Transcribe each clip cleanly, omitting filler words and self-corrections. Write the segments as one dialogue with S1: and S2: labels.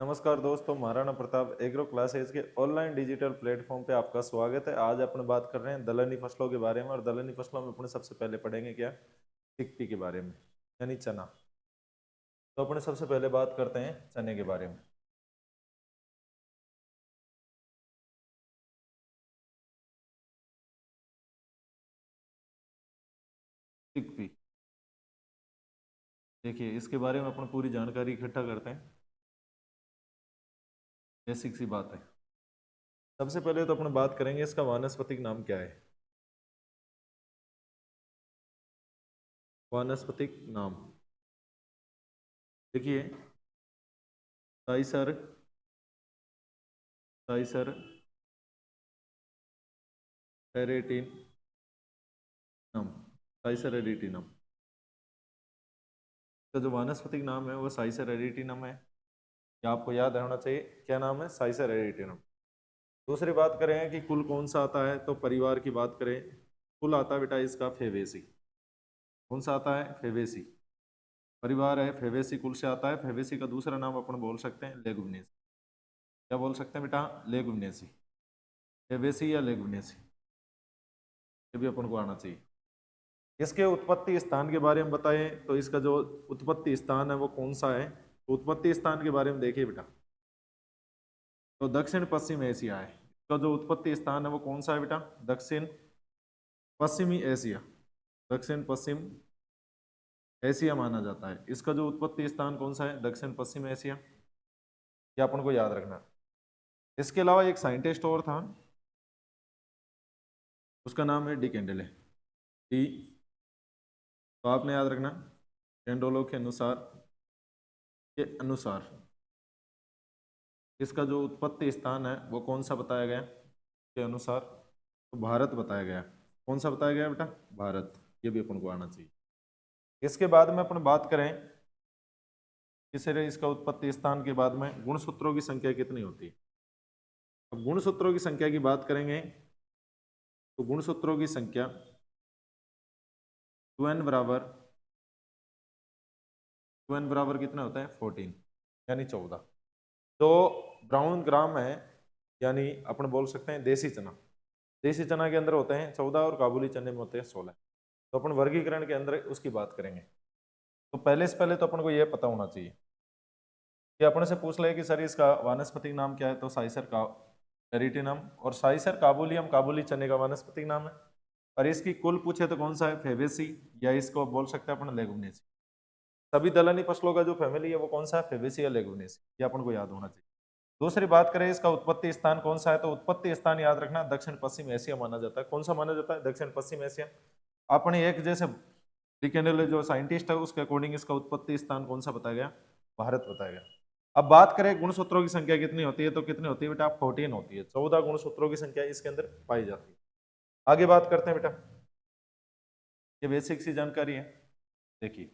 S1: नमस्कार दोस्तों, Maharana Pratap agro classes के ऑनलाइन डिजिटल प्लेटफॉर्म पे आपका स्वागत है। आज अपन बात कर रहे हैं दलहनी फसलों के बारे में। और दलहनी फसलों में अपने सबसे पहले पढ़ेंगे क्या, चिकपी के बारे में, यानी चना। तो अपने सबसे पहले बात करते हैं चने के बारे में। चिकपी, देखिए इसके बारे में अपन पूरी जानकारी इकट्ठा करते हैं। बेसिक सी बात है। सबसे पहले तो अपन बात करेंगे इसका वानस्पतिक नाम क्या है। वानस्पतिक नाम देखिए, साइसर, साइसर एरेटिनम, साइसर एरेटिनम। तो जो वानस्पतिक नाम है वो साइसर एरेटिनम है। ये आपको याद रहना चाहिए। क्या नाम है? साइसर एरेटिनम। दूसरी बात करें कि कुल कौन सा आता है, तो परिवार की बात करें, कुल आता है बेटा इसका फेवेसी। कौन सा आता है? फेवेसी। परिवार है फेवेसी, कुल से आता है। फेवेसी का दूसरा नाम अपन बोल सकते हैं लेगुमिनेसी। क्या बोल सकते हैं बेटा? लेगुमिनेसी, फेवेसी या लेगुमिनेसी। ये भी अपन को आना चाहिए। इसके उत्पत्ति स्थान के बारे में बताएं तो इसका जो उत्पत्ति स्थान है वो कौन सा है। तो उत्पत्ति स्थान के बारे में देखिए बेटा, तो दक्षिण पश्चिम एशिया है। इसका जो उत्पत्ति स्थान है वो कौन सा है बेटा? दक्षिण पश्चिमी एशिया, दक्षिण पश्चिम एशिया माना जाता है। इसका जो उत्पत्ति स्थान कौन सा है? दक्षिण पश्चिम एशिया। ये अपन को याद रखना। इसके अलावा एक साइंटिस्ट और था, उसका नाम है डी कैंडेले। डी, तो आपने याद रखना कैंडोलो के अनुसार इसका जो उत्पत्ति स्थान है वो कौन सा बताया गया के अनुसार? तो भारत बताया गया। कौन सा बताया गया बेटा? भारत। ये भी अपन को आना चाहिए। इसके बाद में अपन बात करें इसका उत्पत्ति स्थान के बाद में गुणसूत्रों की संख्या कितनी होती है। अब गुणसूत्रों की संख्या की बात करेंगे तो गुणसूत्रों की संख्या 2n बराबर, 2n बराबर कितना होता है? 14, यानी 14। तो ब्राउन ग्राम है, यानी अपन बोल सकते हैं देसी चना। देसी चना के अंदर होते हैं 14 और काबुली चने में होते हैं 16। तो अपन वर्गीकरण के अंदर उसकी बात करेंगे। तो पहले से पहले तो अपन को यह पता होना चाहिए कि अपने से पूछ ले कि सर इसका वानस्पतिक नाम क्या है, तो साइसर का एरिटिनम। और साइसर काबुलियम काबुली चने का वानस्पतिक नाम है। और इसकी कुल पूछे तो कौन सा है? फेबेसी, या इसको बोल सकते हैं अपन लेगुमिनेसी। सभी दलहनी फसलों का जो फैमिली है वो कौन सा है? फेबेसी या लेगुमिनेसी। ये अपन को याद होना चाहिए। दूसरी बात करें इसका उत्पत्ति स्थान कौन सा है, तो उत्पत्ति स्थान याद रखना दक्षिण पश्चिम एशिया माना जाता है। कौन सा माना जाता है? दक्षिण पश्चिम एशिया। अपने एक जैसे डिकेंडल जो साइंटिस्ट है उसके अकॉर्डिंग इसका उत्पत्ति स्थान कौन सा बताया गया? भारत बताया गया। अब बात करें गुणसूत्रों की संख्या कितनी होती है, तो कितनी होती है बेटा? 14 होती है। 14 गुणसूत्रों की संख्या इसके अंदर पाई जाती है। आगे बात करते हैं बेटा, ये बेसिक सी जानकारी है। देखिए,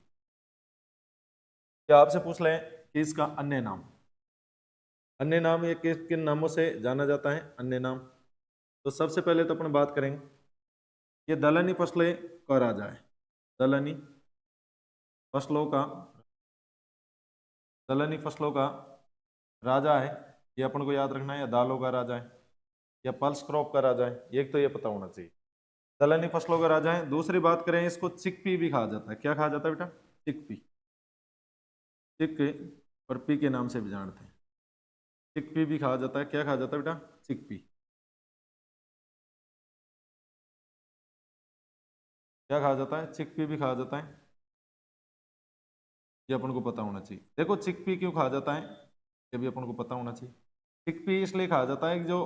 S1: क्या आपसे पूछ लें कि इसका अन्य नाम, अन्य नाम ये किन किन नामों से जाना जाता है? अन्य नाम, तो सबसे पहले तो अपन बात करेंगे, ये दलहनी फसलें का राजा है। दलहनी फसलों का, दलहनी फसलों का राजा है। ये अपन को याद रखना है। या दालों का राजा है, या पल्स क्रॉप का राजा है, एक तो ये पता होना चाहिए। दलहनी फसलों का राजा है। दूसरी बात करें, इसको चिकपी भी कहा जाता है। क्या कहा जाता है बेटा? चिकपी। चिक और पी के नाम से भी जानते हैं। चिकपी भी कहा जाता है। क्या कहा जाता है बेटा? चिकपी। क्या कहा जाता है? चिकपी भी कहा जाता है। ये अपन को पता होना चाहिए। देखो चिकपी क्यों कहा जाता है, ये भी अपन को पता होना चाहिए। चिकपी इसलिए कहा जाता है कि जो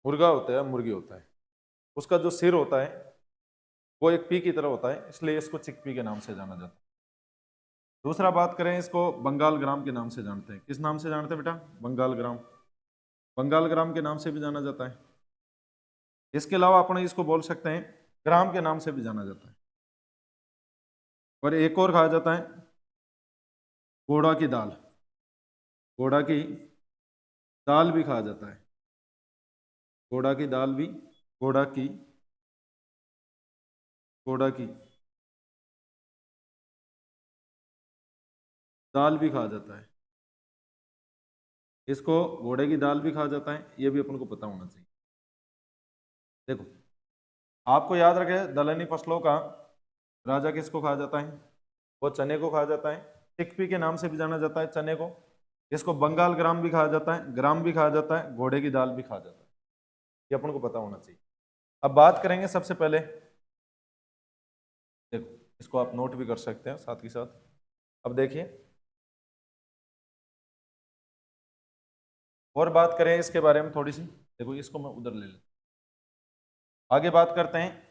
S1: मुर्गा होता है, मुर्गी होता है, उसका जो सिर होता है वो एक पी की तरह होता है, इसलिए इसको चिकपी के नाम से जाना जाता है। दूसरा बात करें, इसको बंगाल ग्राम के नाम से जानते हैं। किस नाम से जानते हैं बेटा? बंगाल ग्राम। बंगाल ग्राम के नाम से भी जाना जाता है। इसके अलावा अपन इसको बोल सकते हैं ग्राम के नाम से भी जाना जाता है। और एक और कहा जाता है घोड़ा की दाल। घोड़ा की दाल भी कहा जाता है। घोड़ा की दाल भी, घोड़ा की, घोड़ा की दाल भी कहा जाता है। इसको घोड़े की दाल भी कहा जाता है, ये भी अपन को पता होना चाहिए। देखो, आपको याद रखे दलहनी फसलों का राजा किसको कहा जाता है? वो चने को कहा जाता है। चिकपी के नाम से भी जाना जाता है चने को। इसको बंगाल ग्राम भी कहा जाता है, ग्राम भी कहा जाता है, घोड़े की दाल भी कहा जाता है। ये अपन को पता होना चाहिए। अब बात करेंगे सबसे पहले, देखो इसको आप नोट भी कर सकते हैं साथ ही साथ। अब देखिए, और बात करें इसके बारे में थोड़ी सी। देखो इसको मैं उधर ले लेता, आगे बात करते हैं।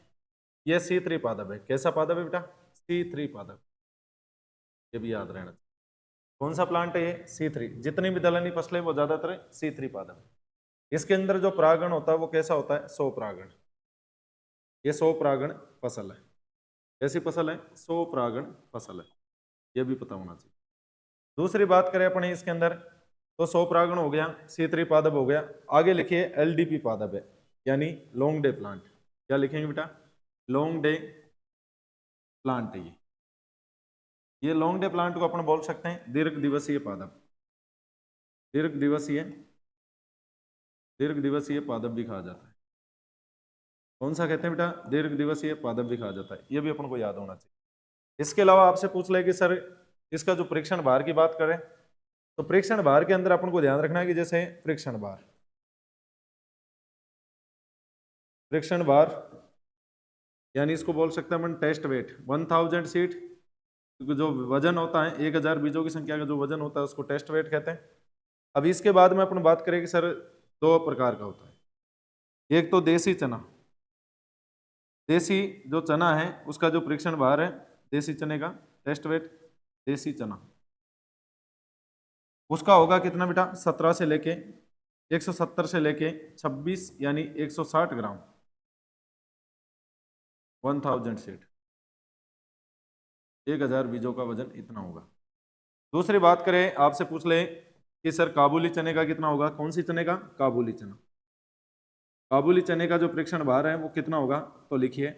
S1: ये C3 पादप है। कैसा पादप है बेटा? C3 पादप। ये भी याद रहना। कौन सा प्लांट है ये? C3। जितनी भी दलहनी फसलें वो ज्यादातर C3 पादप है। इसके अंदर जो परागण होता है वो कैसा होता है? 100 परागण। ये 100 परागण फसल है। कैसी फसल है? 100 परागण फसल है। ये भी पता होना चाहिए। दूसरी बात करें अपने इसके अंदर, तो 100 परागण हो गया, C3 पादप हो गया। आगे लिखिए LDP पादप है, यानी लॉन्ग डे प्लांट। क्या लिखेंगे बेटा? लॉन्ग डे प्लांट है ये लॉन्ग डे प्लांट को अपन बोल सकते हैं दीर्घ दिवसीय पादप। दीर्घ दिवसीय पादप भी कहा जाता है। कौन सा कहते हैं बेटा? दीर्घ दिवसीय पादप भी कहा जाता है। ये भी अपन को याद होना चाहिए। इसके अलावा आपसे पूछ ले कि सर इसका जो परीक्षण भार की बात करें, तो परीक्षण भार के अंदर अपन को ध्यान रखना है कि जैसे परीक्षण भार यानी इसको बोल सकते हैं अपन टेस्ट वेट। 1000 सीट, जो वजन होता है 1000 बीजों की संख्या का जो वजन होता है उसको टेस्ट वेट कहते हैं। अब इसके बाद में अपन बात करें कि सर 2 प्रकार का होता है। एक तो देसी चना। देसी जो चना है उसका जो परीक्षण भार है, देसी चने का टेस्ट वेट, देसी चना उसका होगा कितना बेटा? 17 से लेके 170 से लेके 26 यानी 160 ग्राम। 1000 सीट, 1000 बीजों का वजन इतना होगा। दूसरी बात करें, आपसे पूछ ले कि सर काबुली चने का कितना होगा? कौन सी चने का? काबुली चना। काबुली चने का जो परीक्षण भार है वो कितना होगा? तो लिखिए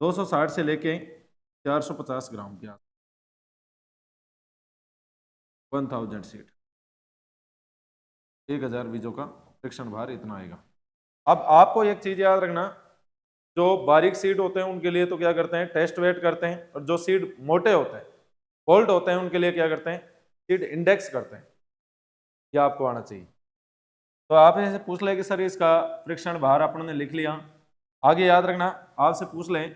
S1: 260 से लेके 450 ग्राम के आस 1000 सीट, 1000 बीजों का परीक्षण भार इतना आएगा। अब आपको एक चीज याद रखना, जो बारीक सीड होते हैं उनके लिए तो क्या करते हैं? टेस्ट वेट करते हैं। और जो सीड मोटे होते हैं, बोल्ट होते हैं, उनके लिए क्या करते हैं? सीड इंडेक्स करते हैं। यह आपको आना चाहिए। तो आप ऐसे पूछ ले कि सर इसका परीक्षण भार अपन ने लिख लिया, आगे याद रखना आपसे पूछ ले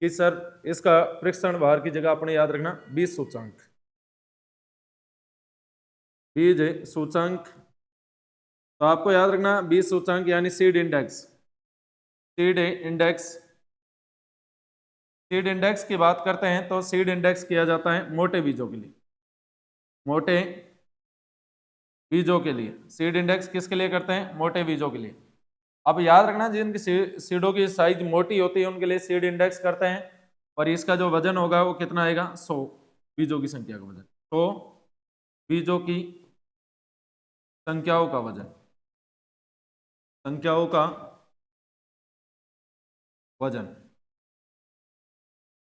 S1: कि सर इसका परीक्षण भार की जगह अपने याद रखना बीज सूचकांक। बीज सूचकांक, तो आपको याद रखना बीज सूचकांक यानी seed index. Seed index, seed index की बात करते हैं तो सीड इंडेक्स किया जाता है मोटे बीजों के लिए। मोटे बीजों के लिए सीड इंडेक्स किसके लिए करते हैं? मोटे बीजों के लिए। अब याद रखना जिनकी सीडों की साइज मोटी होती है उनके लिए सीड इंडेक्स करते हैं। और इसका जो वजन होगा वो कितना आएगा? 100 बीजों की संख्या का वजन। 100 बीजों की संख्याओं का वजन, संख्याओं का वजन,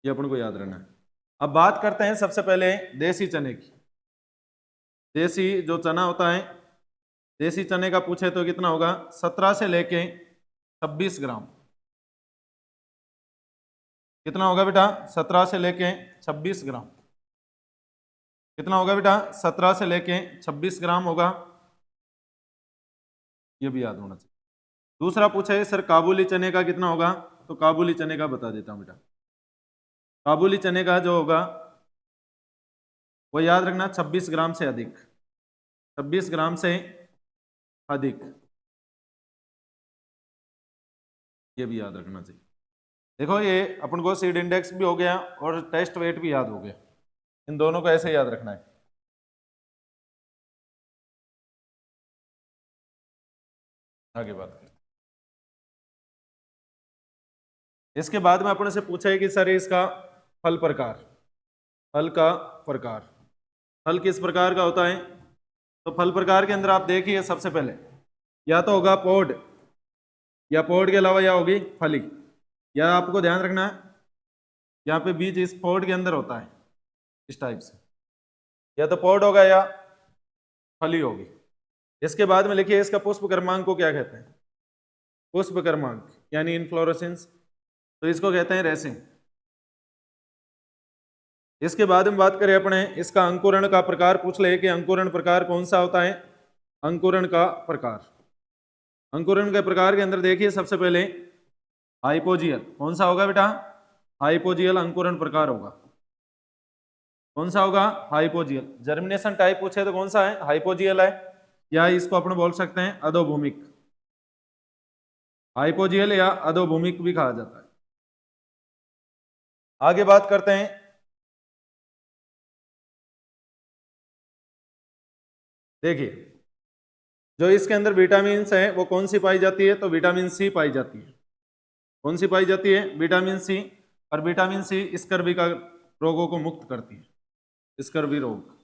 S1: ये अपन को याद रहना है। अब बात करते हैं सबसे पहले देसी चने की। देसी जो चना होता है, देसी चने का पूछे तो कितना होगा? 17 से लेके 26 ग्राम। कितना होगा बेटा? 17 से लेके 26 ग्राम। कितना होगा बेटा? 17 से लेके 26 ग्राम होगा। ये भी याद होना चाहिए। दूसरा पूछा है सर काबुली चने का कितना होगा? तो काबुली चने का बता देता हूं बेटा। काबुली चने का जो होगा वो याद रखना 26 ग्राम से अधिक। 26 ग्राम से अधिक, ये भी याद रखना चाहिए। देखो ये अपन को सीड इंडेक्स भी हो गया और टेस्ट वेट भी याद हो गया। इन दोनों को ऐसे याद रखना है। आगे बात करते हैं। इसके बाद में अपने से पूछा है कि सर इसका फल प्रकार, फल का प्रकार, फल किस प्रकार का होता है? तो फल प्रकार के अंदर आप देखिए सबसे पहले या तो होगा पॉड, या पॉड के अलावा या होगी फली। या आपको ध्यान रखना है यहाँ पे बीज इस पॉड के अंदर होता है इस टाइप से, या तो पॉड होगा या फली होगी। इसके बाद में लिखिए इसका पुष्प क्रमांक को क्या कहते हैं, पुष्प क्रमांक यानी इनफ्लोरेसेंस, तो इसको कहते हैं रेसिम। इसके बाद में बात करें अपने इसका अंकुरण का प्रकार, पूछ ले कि अंकुरण प्रकार कौन सा होता है। अंकुरण का प्रकार, अंकुरण के प्रकार के अंदर देखिए सबसे पहले हाइपोजियल, कौन सा होगा बेटा, हाइपोजियल अंकुरण प्रकार होगा। कौन सा होगा, हाइपोजियल। जर्मिनेशन टाइप पूछे तो कौन सा है, हाइपोजियल है, या इसको अपन बोल सकते हैं अधोभूमिक, हाइपोजियल या अधोभूमिक भी कहा जाता है। आगे बात करते हैं देखिए जो इसके अंदर विटामिन है वो कौन सी पाई जाती है, तो विटामिन सी पाई जाती है। कौन सी पाई जाती है, विटामिन सी। और विटामिन सी स्कर्वी का रोगों को मुक्त करती है, स्कर्वी रोग।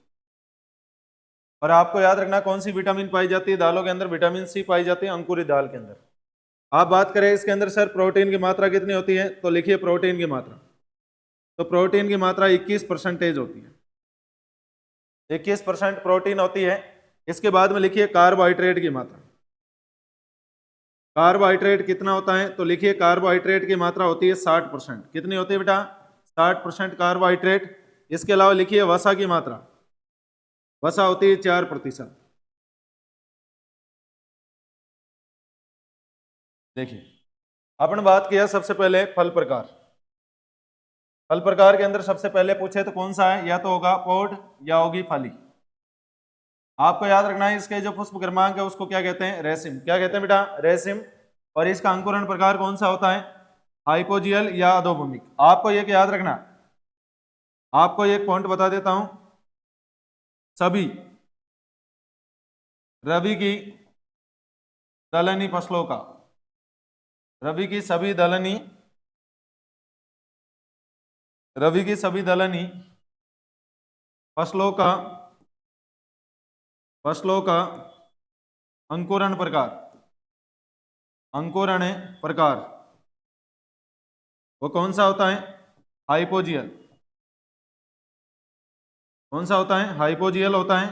S1: और आपको याद रखना कौन सी विटामिन पाई जाती है दालों के अंदर, विटामिन सी पाई जाती है अंकुरित दाल के अंदर। आप बात करें इसके अंदर सर प्रोटीन की मात्रा कितनी होती है, तो लिखिए प्रोटीन की मात्रा, तो प्रोटीन की मात्रा 21% होती है, 21% प्रोटीन होती है। इसके बाद में लिखिए कार्बोहाइड्रेट की मात्रा, कार्बोहाइड्रेट कितना होता है, तो लिखिए कार्बोहाइड्रेट की मात्रा होती है 60%। कितनी होती है बेटा, 60% कार्बोहाइड्रेट। इसके अलावा लिखिए वसा की मात्रा, वसा होती है 4%। देखिए अपन बात किया सबसे पहले फल प्रकार, फल प्रकार के अंदर सबसे पहले पूछे तो कौन सा है, या तो होगा पौध या होगी फली। आपको याद रखना है इसके जो पुष्प क्रमांक है उसको क्या कहते हैं, रेसिम। क्या कहते हैं बेटा, रेसिम। और इसका अंकुरण प्रकार कौन सा होता है, हाइपोजियल या अधोभूमिक। आपको एक याद रखना, आपको एक पॉइंट बता देता हूं, सभी रवि की दलहनी फसलों का, रवि की सभी दलहनी, रवि की सभी दलहनी फसलों का, फसलों का अंकुरण प्रकार, अंकुरण प्रकार वो कौन सा होता है, हाइपोजियल। कौन सा होता है, हाइपोजियल होता है।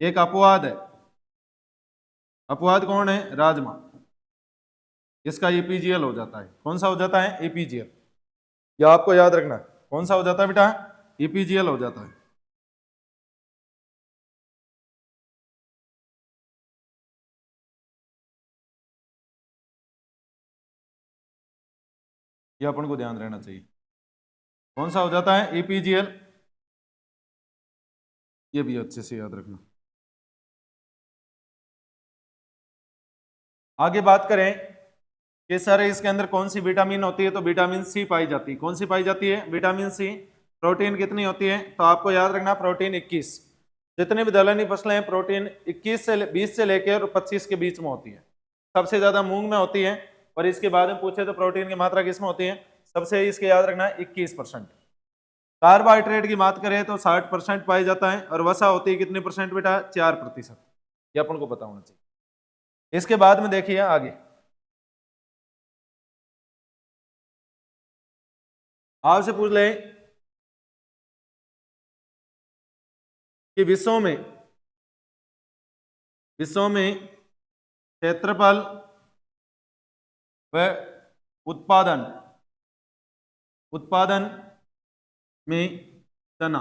S1: एक अपवाद है, अपवाद कौन है, राजमा, इसका एपीजीएल हो जाता है। कौन सा हो जाता है, एपीजीएल। यह आपको याद रखना है, कौन सा हो जाता है बेटा, एपीजीएल हो जाता है। ये अपन को ध्यान रहना चाहिए, कौन सा हो जाता है, एपीजीएल। ये भी अच्छे से याद रखना। आगे बात करें कि सर इसके अंदर कौन सी विटामिन होती है, तो विटामिन सी पाई जाती है। कौन सी पाई जाती है, विटामिन सी। प्रोटीन कितनी होती है, तो आपको याद रखना प्रोटीन 21। जितनी भी दलहनी फसलें हैं प्रोटीन 21 से 20 से लेकर 25 के बीच में होती है। सबसे ज्यादा मूंग में होती है। और इसके बाद में पूछे तो प्रोटीन की मात्रा किस में होती है, सबसे इसके याद रखना 21%। कार्बोहाइड्रेट की बात करें तो 60% पाई जाता है। और वसा होती है कितने परसेंट बेटा, 4%। ये अपन को पता होना चाहिए। इसके बाद में देखिए आगे, आपसे पूछ ले कि विश्व में क्षेत्रफल व उत्पादन, उत्पादन में चना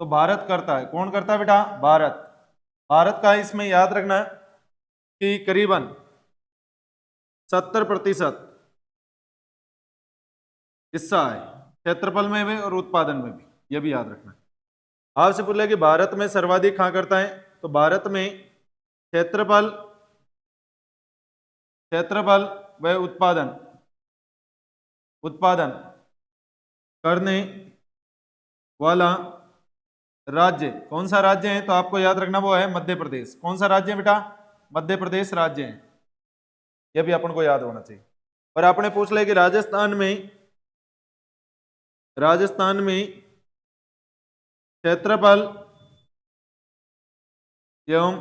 S1: तो भारत करता है। कौन करता है बेटा, भारत। भारत का इसमें याद रखना कि करीबन 70% हिस्सा है, क्षेत्रफल में भी और उत्पादन में भी, यह भी याद रखना है। आपसे पूछे कि भारत में सर्वाधिक कहां करता है, तो भारत में क्षेत्रफल, क्षेत्रफल व उत्पादन, उत्पादन करने वाला राज्य कौन सा राज्य है, तो आपको याद रखना वो है मध्य प्रदेश। कौन सा राज्य है बेटा, मध्य प्रदेश राज्य है। यह भी अपन को याद होना चाहिए। और आपने पूछ लिया कि राजस्थान में, राजस्थान में क्षेत्रफल एवं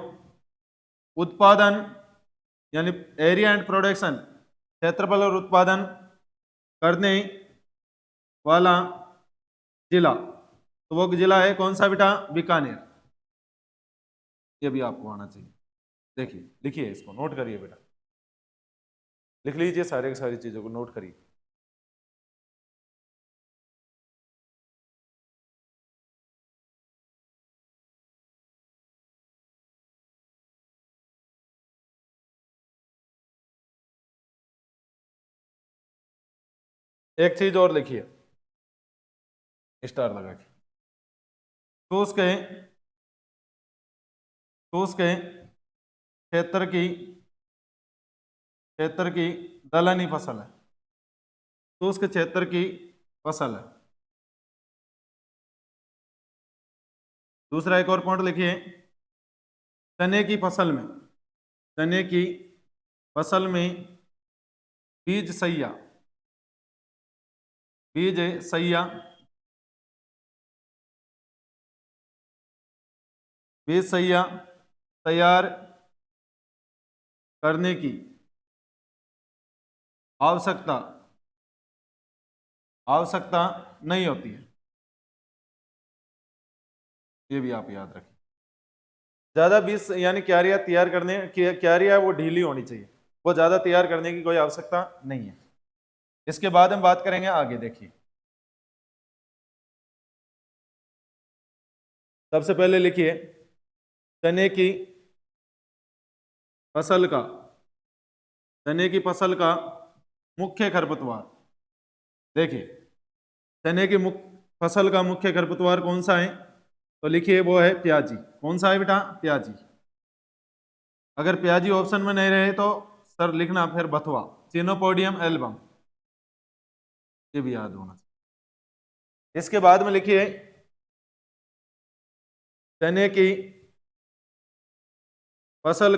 S1: उत्पादन यानी एरिया एंड प्रोडक्शन, क्षेत्रफल और उत्पादन करने वाला जिला, तो वो जिला है कौन सा बेटा, बीकानेर। ये भी आपको आना चाहिए। देखिए लिखिए, इसको नोट करिए बेटा, लिख लीजिए सारे की सारी चीजों को नोट करिए। एक चीज और लिखिए स्टार लगा के, तो उसके क्षेत्र की दलहनी फसल है, तो उसके क्षेत्र की फसल है। दूसरा एक और पॉइंट लिखिए, चने की फसल में, चने की फसल में बीज सैया, बीज सैया, बीज सैया तैयार करने की आवश्यकता आवश्यकता नहीं होती है। ये भी आप याद रखें। ज्यादा बीज यानी क्यारियां तैयार करने, क्यारियां वो ढीली होनी चाहिए, वो ज्यादा तैयार करने की कोई आवश्यकता नहीं है। इसके बाद हम बात करेंगे आगे। देखिए सबसे पहले लिखिए, चने की फसल का, चने की फसल का मुख्य खरपतवार। देखिए चने की फसल का मुख्य खरपतवार कौन सा है, तो लिखिए वो है प्याजी। कौन सा है बेटा, प्याजी। अगर प्याजी ऑप्शन में नहीं रहे तो सर लिखना फिर बथुआ, सिनोपोडियम एल्बम, ये भी याद होना चाहिए। इसके बाद में लिखिए, चने की फसल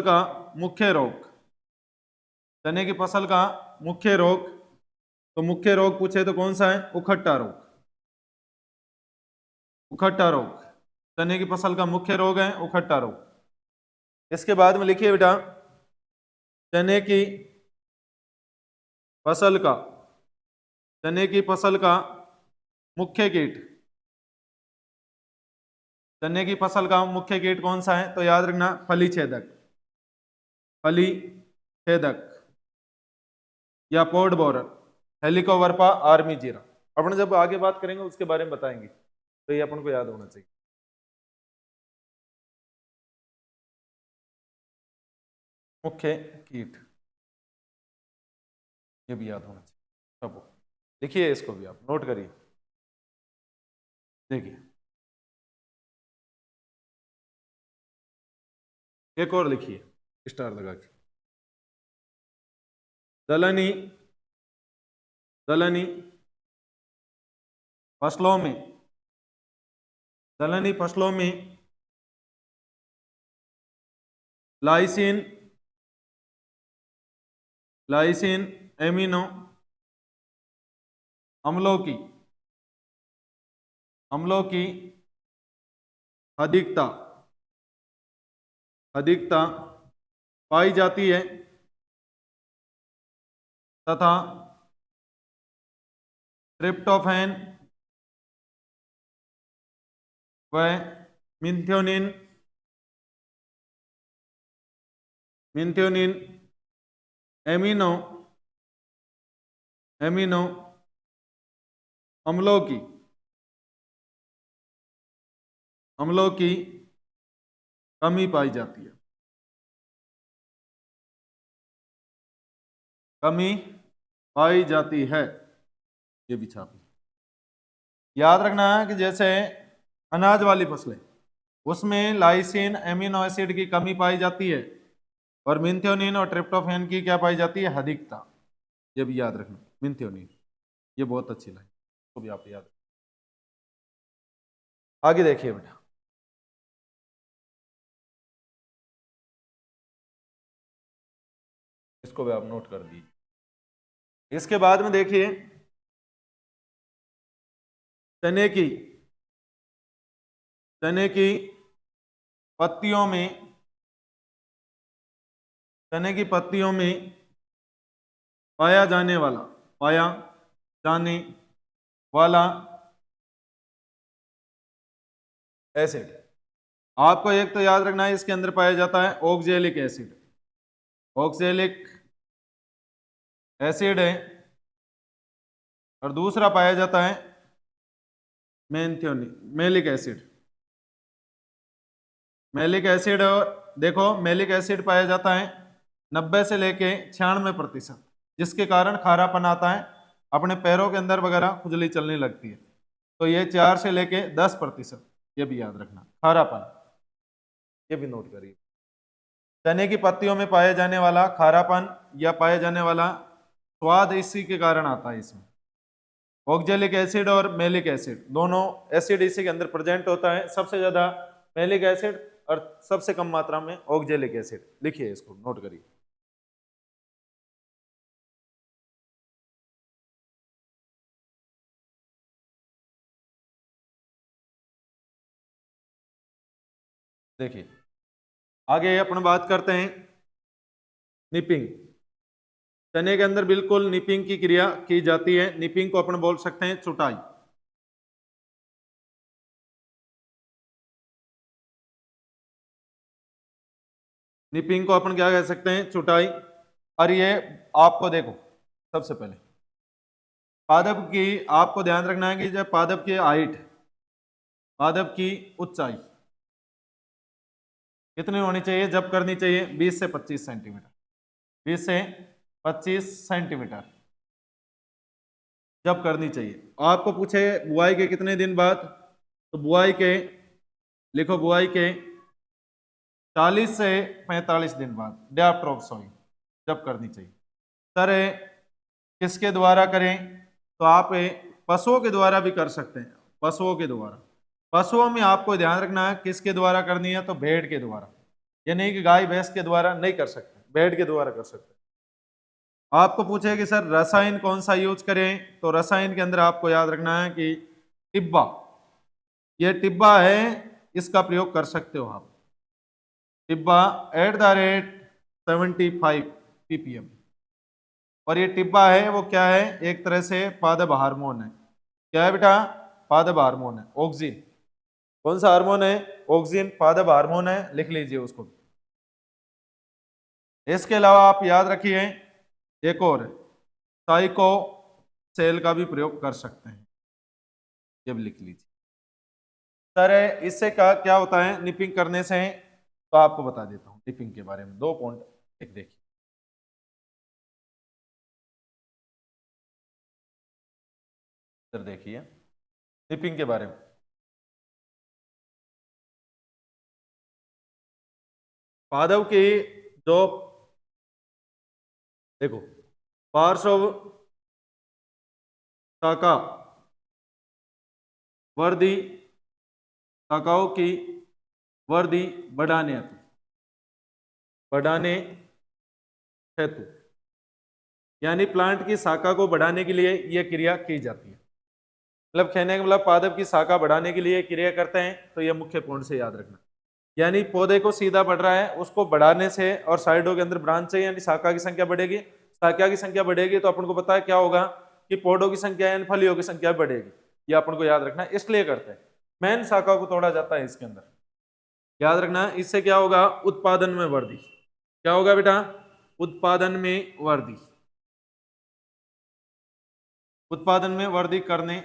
S1: का मुख्य रोग, चने की फसल का मुख्य रोग, तो मुख्य रोग पूछे तो कौन सा है, उखट्टा रोग, उखट्टा रोग। चने की फसल का मुख्य रोग है उखट्टा रोग। इसके बाद में लिखिए बेटा, चने की फसल का, चने की फसल का मुख्य कीट, चने की फसल का मुख्य कीट कौन सा है, तो याद रखना फली छेदक, फली छेदक या पोड बोरर, हेलिकोवर्पा आर्मी जीरा। अपन जब आगे बात करेंगे उसके बारे में बताएंगे, तो ये अपन को याद होना चाहिए। मुख्य कीट, ये भी याद होना चाहिए सबको। लिखिए इसको भी आप नोट करिए। देखिए एक और लिखिए स्टार लगा के, दलहनी दलहनी फसलों में, दलहनी फसलों में लाइसिन, लाइसिन एमिनो अम्लों की, अम्लों की अधिकता, अधिकता पाई जाती है तथा ट्रिप्टोफैन व मिथ्योनिन, मिथ्योनिन एमिनो, एमिनो अम्लों की, अम्लों की कमी पाई जाती है, कमी पाई जाती है। ये भी छापी, याद रखना है कि जैसे अनाज वाली फसलें, उसमें लाइसिन एमिनो एसिड की कमी पाई जाती है और मिथ्योनिन और ट्रिप्टोफैन की क्या पाई जाती है, अधिकता। ये भी याद रखना, मिथ्योनिन, ये बहुत अच्छी लाइन, तो भी आप याद रखना। आगे देखिए बेटा, इसको भी आप नोट कर दीजिए। इसके बाद में देखिए, चने की, चने की पत्तियों में, चने की पत्तियों में पाया जाने वाला, पाया जाने वाला एसिड। आपको एक तो याद रखना है इसके अंदर पाया जाता है ऑक्जेलिक एसिड, ऑक्जेलिक एसिड है, और दूसरा पाया जाता है मेलिक एसिड। मेलिक एसिड, और देखो मेलिक एसिड पाया जाता है 90 से लेके 96%, जिसके कारण खारापन आता है, अपने पैरों के अंदर वगैरह खुजली चलने लगती है। तो ये 4 से लेके 10%, ये भी याद रखना खारापन, ये भी नोट करिए। चने की पत्तियों में पाए जाने वाला खारापन या पाए जाने वाला स्वाद इसी के कारण आता है। इसमें ऑक्जेलिक एसिड और मेलिक एसिड दोनों एसिड इसी के अंदर प्रेजेंट होता है, सबसे ज्यादा मेलिक एसिड और सबसे कम मात्रा में ऑक्जेलिक एसिड। लिखिए इसको, नोट करिए। देखिए आगे अपन बात करते हैं निपिंग। चने के अंदर बिल्कुल निपिंग की क्रिया की जाती है। निपिंग को अपन बोल सकते हैं चुटाई। निपिंग को अपन क्या कह सकते हैं, चुटाई। और ये आपको देखो, सबसे पहले पादप की आपको ध्यान रखना है कि जब पादप की हाइट, पादप की ऊंचाई कितनी होनी चाहिए, जब करनी चाहिए 20 से 25 सेंटीमीटर, 20 से 25 सेंटीमीटर जब करनी चाहिए। आपको पूछे बुआई के कितने दिन बाद, तो बुआई के लिखो, बुआई के 40 से 45 दिन बाद, डे आफ्टर ऑफ सोइंग जब करनी चाहिए। सर किसके द्वारा करें, तो आप पशुओं के द्वारा भी कर सकते हैं, पशुओं के द्वारा। पशुओं में आपको ध्यान रखना है किसके द्वारा करनी है, तो भेड़ के द्वारा, यानी कि गाय भैंस के द्वारा नहीं कर सकते, भेड़ के द्वारा कर सकते हैं। आपको पूछे कि सर रसायन कौन सा यूज करें, तो रसायन के अंदर आपको याद रखना है कि टिब्बा, ये टिब्बा है, इसका प्रयोग कर सकते हो आप। टिब्बा @75 ppm। और ये टिब्बा है वो क्या है, एक तरह से पादप हार्मोन है। क्या है बेटा, पादप हार्मोन है। ऑक्सिन, कौन सा हार्मोन है, ऑक्सिन पादप हार्मोन है, लिख लीजिए उसको। इसके अलावा आप याद रखिए एक और साइको सेल का भी प्रयोग कर सकते हैं, ये भी लिख लीजिए। सर इससे क्या होता है निपिंग करने से, तो आपको बता देता हूं निपिंग के बारे में 2 पॉइंट। एक देखिए, सर देखिए निपिंग के बारे में, पादप की जो देखो पार्श्व शाखा वर्दी, शाखाओं की वर्दी बढ़ाने हेतु, यानी प्लांट की शाखा को बढ़ाने के लिए यह क्रिया की जाती है। मतलब कहने का मतलब पादप की शाखा बढ़ाने के लिए क्रिया करते हैं, तो यह मुख्य पॉइंट से याद रखना। यानी पौधे को सीधा बढ़ रहा है, उसको बढ़ाने से और साइडों के अंदर ब्रांच है, यानी शाखा की संख्या बढ़ेगी। शाखा की संख्या बढ़ेगी तो अपन को पता है क्या होगा, कि पौधों की संख्या यानी फलियों की संख्या बढ़ेगी। ये अपन को याद रखना है, इसलिए करते हैं। मेन शाखा को तोड़ा जाता है इसके अंदर, याद रखना है। इससे क्या होगा, उत्पादन में वृद्धि। क्या होगा बेटा, उत्पादन में वृद्धि, उत्पादन में वृद्धि करने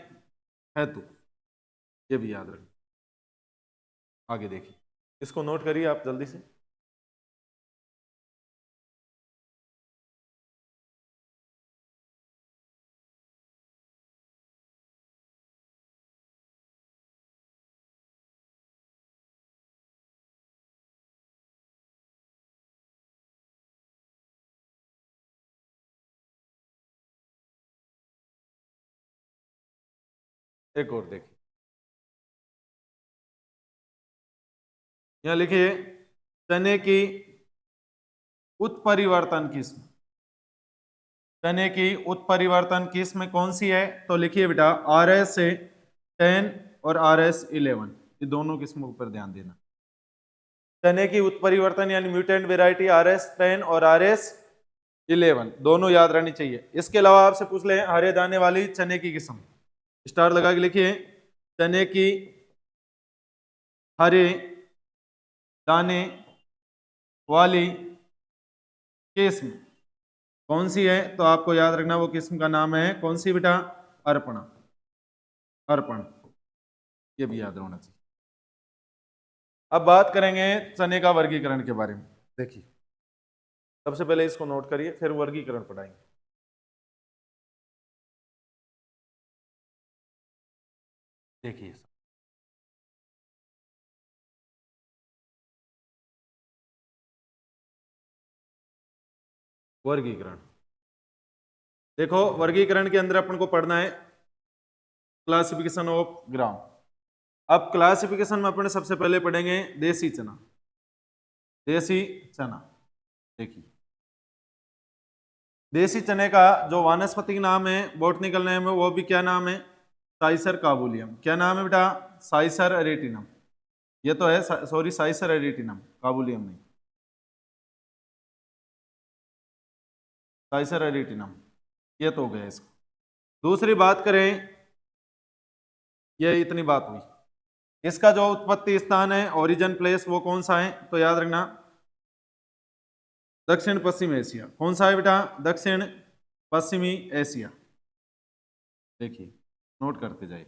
S1: हेतु, ये भी याद रखना। आगे देखिए, इसको नोट करिए आप जल्दी से। एक और देखिए, यहां लिखिए चने की उत्परिवर्तन किस्म। चने की उत्परिवर्तन किस्म कौन सी है, तो लिखिए बेटा RS10 और RS11, ये दोनों किस्मों पर ध्यान देना। चने की उत्परिवर्तन यानी म्यूटेंट वेराइटी RS10 और RS11 दोनों याद रहनी चाहिए। इसके अलावा आपसे पूछ ले हरे दाने वाली चने की किस्म, स्टार लगा के लिखिए चने की हरे दाने वाली किस्म कौन सी है? तो आपको याद रखना वो किस्म का नाम है कौन सी बेटा? अर्पण। अर्पण, ये भी याद होना चाहिए। अब बात करेंगे चने का वर्गीकरण के बारे में। देखिए, सबसे पहले इसको नोट करिए, फिर वर्गीकरण पढ़ाएंगे। देखिए, वर्गीकरण, देखो वर्गीकरण के अंदर अपन को पढ़ना है क्लासिफिकेशन ऑफ ग्राम। अब क्लासिफिकेशन में अपने सबसे पहले पढ़ेंगे देसी चना। देसी चना, देखिए देसी चने का जो वानस्पतिक नाम है, बॉटनिकल नेम है, वो भी क्या नाम है? साइसर काबुलियम। क्या नाम है बेटा? साइसर एरिटिनम। ये तो है, सॉरी, साइसर एरिटिनम, काबुलियम नहीं, साइसर एरिटिनम। ये तो हो गया इसका। दूसरी बात करें, ये इतनी बात हुई। इसका जो उत्पत्ति स्थान है, ओरिजिन प्लेस, वो कौन सा है? तो याद रखना दक्षिण पश्चिम एशिया। कौन सा है बेटा? दक्षिण पश्चिमी एशिया। देखिए, नोट करते जाइए।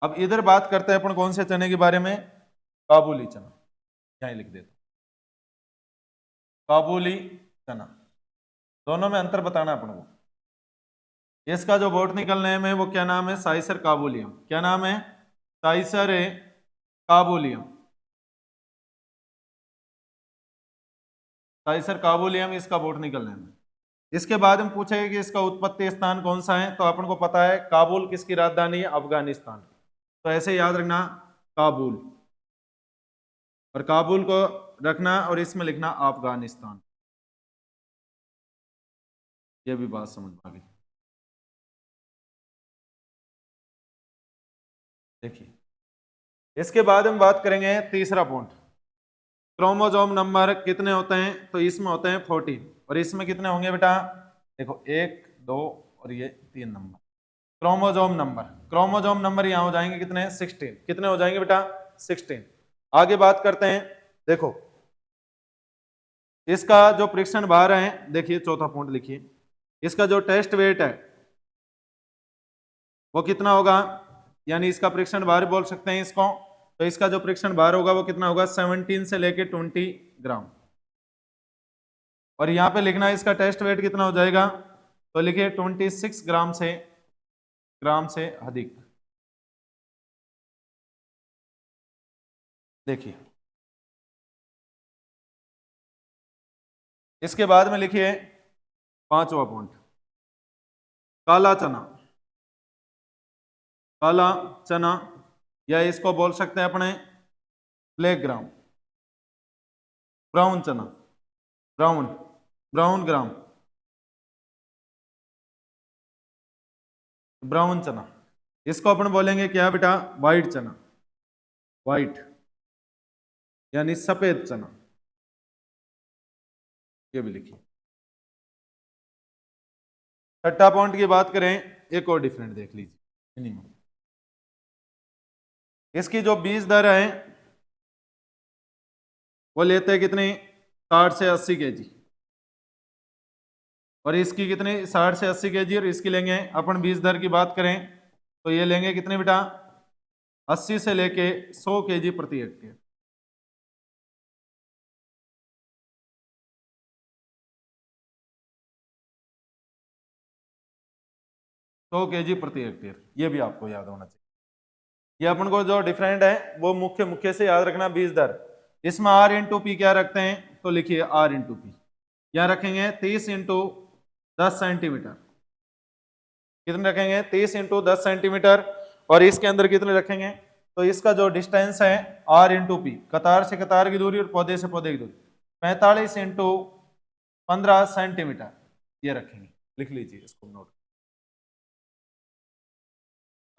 S1: अब इधर बात करते हैं अपन कौन से चने के बारे में? काबुली चना। यहां लिख देता, काबुली चना। दोनों में अंतर बताना अपन को। इसका जो बॉटनिकल नेम है वो क्या नाम है? साइसर काबुलियम। क्या नाम है? साइसर काबुलियम। साइसर काबुलियम इसका बॉटनिकल नेम है। इसके बाद हम पूछेंगे कि इसका उत्पत्ति स्थान कौन सा है, तो अपन को पता है काबुल किसकी राजधानी है? अफगानिस्तान। तो ऐसे याद रखना काबुल, और काबुल को रखना और इसमें लिखना अफगानिस्तान। ये भी बात समझ में आ गई। देखिए, इसके बाद हम बात करेंगे तीसरा पॉइंट, क्रोमोसोम नंबर कितने होते हैं? तो इसमें होते हैं 14, और इसमें कितने होंगे बेटा? देखो 1 2 और ये 3 number chromosome number. Chromosome number यहां हो जाएंगे कितने? 16। कितने हो जाएंगे बेटा? 16। आगे बात करते हैं। देखो इसका जो परीक्षण भार है, देखिए चौथा पॉइंट लिखिए, इसका जो टेस्ट वेट है वो कितना होगा? यानी इसका परीक्षण भार बोल सकते हैं इसको। तो इसका जो परीक्षण भार होगा वो कितना होगा? 17 से लेके 20 ग्राम। और यहां पे लिखना है इसका टेस्ट वेट कितना हो जाएगा? तो लिखिए 26 ग्राम से अधिक। देखिए, इसके बाद में लिखिए पांचवा पॉइंट, काला चना। काला चना, या इसको बोल सकते हैं अपने ब्लैक ग्राम। ब्राउन चना, ब्राउन ब्राउन ग्राम, ब्राउन चना। इसको अपन बोलेंगे क्या बेटा? व्हाइट चना। व्हाइट यानी सफेद चना। ये भी लिखिए। छठा पॉइंट की बात करें, एक और डिफरेंट देख लीजिए, मिनिमम इसकी जो बीज दर है वो लेते हैं कितनी? 60 से 80 केजी। और इसकी कितनी? 60 से 80 केजी। और इसकी लेंगे अपन बीज दर की बात करें तो ये लेंगे कितने बेटा? 80 से लेके 100 केजी प्रति हेक्टेयर। 100 केजी प्रति हेक्टेयर, ये भी आपको याद होना चाहिए। ये अपन को जो डिफरेंट है वो मुख्य मुख्य से याद रखना बीज दर। इसमें R इंटू पी क्या रखते हैं? तो लिखिए R इंटू पी। क्या रखेंगे? 30 इंटू 10 सेंटीमीटर। कितने रखेंगे? 30 इंटू 10 सेंटीमीटर। और इसके अंदर कितने रखेंगे? तो इसका जो डिस्टेंस है R इंटू पी, कतार से कतार की दूरी और पौधे से पौधे की दूरी, 45 इंटू 15 सेंटीमीटर, ये रखेंगे। लिख लीजिए इसको नोट।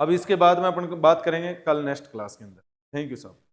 S1: अब इसके बाद में अपन बात करेंगे कल नेक्स्ट क्लास के अंदर। Thank you sir.